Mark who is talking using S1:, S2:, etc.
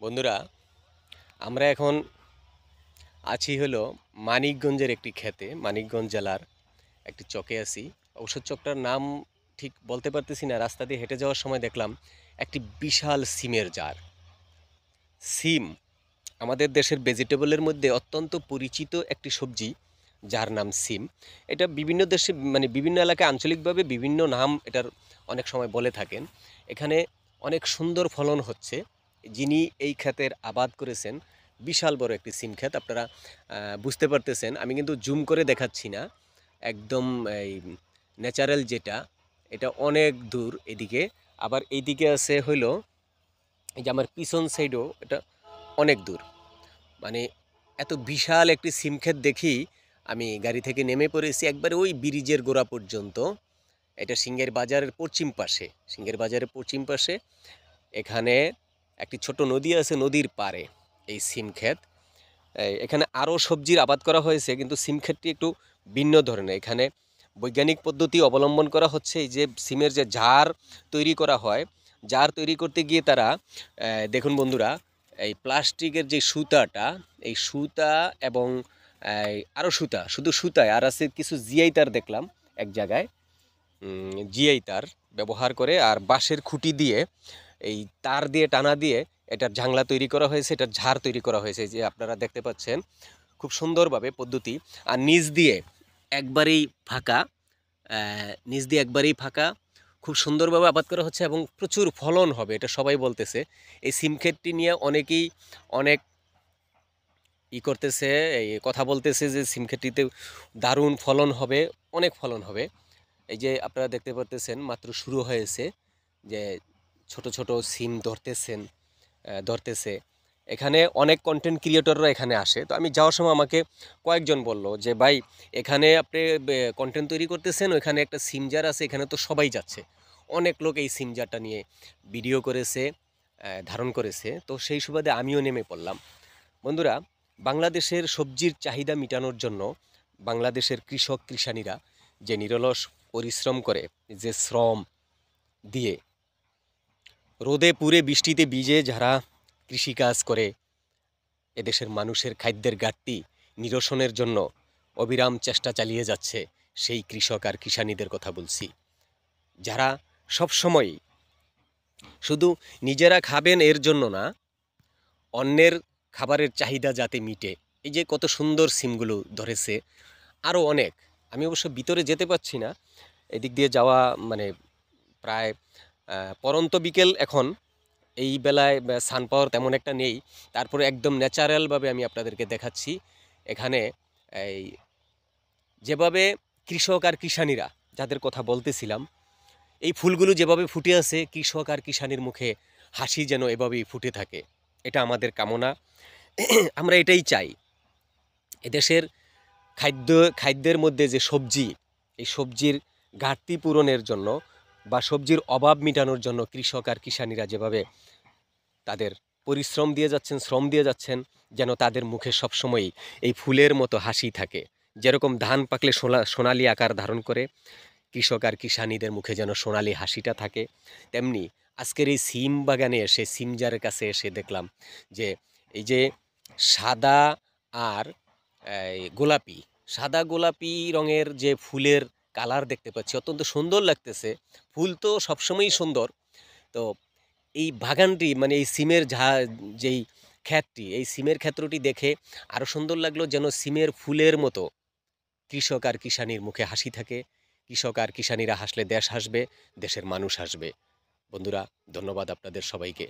S1: বন্ধুরা, আমরা এখন আছি হলো মানিকগঞ্জের একটি ক্ষেতে। মানিকগঞ্জ জেলার একটি চকে আছি। অবশ্য চকটার নাম ঠিক বলতে পারতেছি না। রাস্তা দিয়ে হেঁটে যাওয়ার সময় দেখলাম একটি বিশাল সিমের জার। সিম আমাদের দেশের ভেজিটেবলের মধ্যে অত্যন্ত পরিচিত একটি সবজি, যার নাম সিম। এটা বিভিন্ন দেশে বিভিন্ন এলাকায় আঞ্চলিকভাবে বিভিন্ন নাম এটার অনেক সময় বলে থাকেন। এখানে অনেক সুন্দর ফলন হচ্ছে। যিনি এই ক্ষেতের আবাদ করেছেন, বিশাল বড় একটি সিম ক্ষেত। আপনারা বুঝতে পারতেছেন, আমি কিন্তু জুম করে দেখাচ্ছি না। একদম এই ন্যাচারাল যেটা, এটা অনেক দূর এদিকে। আবার এইদিকে আছে হইলো, এই যে আমার পিছন সাইডও এটা অনেক দূর। মানে এত বিশাল একটি সিম ক্ষেত দেখি আমি গাড়ি থেকে নেমে পড়েছি একবারে ওই ব্রিজের গোড়া পর্যন্ত। এটা সিংহের বাজারের পশ্চিম পাশে। সিংহের বাজারের পশ্চিম পাশে এখানে একটি ছোট নদী আছে, নদীর পাড়ে এই সিম ক্ষেত। এখানে আরও সবজির আবাদ করা হয়েছে, কিন্তু সিম ক্ষেতটি একটু ভিন্ন ধরনের। এখানে বৈজ্ঞানিক পদ্ধতি অবলম্বন করা হচ্ছে। এই যে সিমের যে ঝাড় তৈরি করা হয়, ঝাড় তৈরি করতে গিয়ে তারা দেখুন বন্ধুরা, এই প্লাস্টিকের যে সুতাটা, এই সুতা এবং আরও সুতা, শুধু সুতায় আর আছে কিছু জিআই তার দেখলাম এক জায়গায়। জিআই তার ব্যবহার করে আর বাঁশের খুঁটি দিয়ে, এই তার দিয়ে টানা দিয়ে এটার জাংলা তৈরি করা হয়েছে, এটার ঝাড় তৈরি করা হয়েছে। যে আপনারা দেখতে পাচ্ছেন খুব সুন্দরভাবে পদ্ধতি। আর নিচ দিয়ে একবারেই ফাঁকা, নিচ দিয়ে একবারেই ফাঁকা, খুব সুন্দরভাবে আবাদ করা হচ্ছে এবং প্রচুর ফলন হবে, এটা সবাই বলতেছে। এই সিম ক্ষেতটি নিয়ে অনেকেই অনেক করতেছে, এই কথা বলতেছে যে সিম ক্ষেতটিতে দারুণ ফলন হবে, অনেক ফলন হবে। এই যে আপনারা দেখতে পারতেছেন মাত্র শুরু হয়েছে, যে ছোট ছোট সিম ধরতেছে। এখানে অনেক কন্টেন্ট ক্রিয়েটররা এখানে আসে। তো আমি যাওয়ার সময় আমাকে কয়েকজন বলল যে ভাই, এখানে আপনি কন্টেন্ট তৈরি করতেছেন, ওইখানে একটা সিম জার আছে, এখানে তো সবাই যাচ্ছে। অনেক লোক এই সিম জারটা নিয়ে ভিডিও করেছে, ধারণ করেছে। তো সেই সুবাদে আমিও নেমে পড়লাম। বন্ধুরা, বাংলাদেশের সবজির চাহিদা মেটানোর জন্য বাংলাদেশের কৃষক কৃষানীরা যে নিরলস পরিশ্রম করে, যে শ্রম দিয়ে রোদে পুড়ে বৃষ্টিতে ভিজে যারা কৃষিকাজ করে এদেশের মানুষের খাদ্যের ঘাটতি নিরসনের জন্য অবিরাম চেষ্টা চালিয়ে যাচ্ছে, সেই কৃষক আর কিষানীদের কথা বলছি। যারা সবসময় শুধু নিজেরা খাবেন এর জন্য না, অন্যের খাবারের চাহিদা যাতে মিটে। এই যে কত সুন্দর সিমগুলো ধরেছে, আরও অনেক। আমি অবশ্য ভিতরে যেতে পারছি না, এদিক দিয়ে যাওয়া মানে প্রায় পরন্ত বিকেল এখন। এই বেলায় সান পাওয়ার তেমন একটা নেই। তারপরে একদম ন্যাচারালভাবে আমি আপনাদেরকে দেখাচ্ছি। এখানে এই যেভাবে কৃষক আর কিষানীরা, যাদের কথা বলতেছিলাম, এই ফুলগুলো যেভাবে ফুটে আছে, কৃষক আর কিষানীর মুখে হাসি যেন এভাবেই ফুটে থাকে। এটা আমাদের কামনা। আমরা এটাই চাই। এদেশের খাদ্যের মধ্যে যে সবজি, এই সবজির ঘাটতি পূরণের জন্য বা সবজির অভাব মেটানোর জন্য কৃষক আর কিষানীরা যেভাবে তাদের পরিশ্রম দিয়ে যাচ্ছেন, শ্রম দিয়ে যাচ্ছেন, যেন তাদের মুখে সবসময়ই এই ফুলের মতো হাসি থাকে। যেরকম ধান পাকলে সোনালি আকার ধারণ করে, কৃষক আর কিষানীদের মুখে যেন সোনালি হাসিটা থাকে। তেমনি আজকের এই সিম বাগানে এসে, সিম জারের কাছে এসে দেখলাম যে এই যে সাদা আর গোলাপি, সাদা গোলাপি রঙের যে ফুলের কালার দেখতে পাচ্ছি, অত্যন্ত সুন্দর লাগতেছে। ফুল তো সবসময়ই সুন্দর। তো এই বাগানটি এই সিমের যেই ক্ষেতটি, এই সিমের ক্ষেত্রটি দেখে আরও সুন্দর লাগলো, যেন সিমের ফুলের মতো কৃষক আর কিষানীর মুখে হাসি থাকে। কৃষক আর কিষানীরা হাসলে দেশ হাসবে, দেশের মানুষ হাসবে। বন্ধুরা, ধন্যবাদ আপনাদের সবাইকে।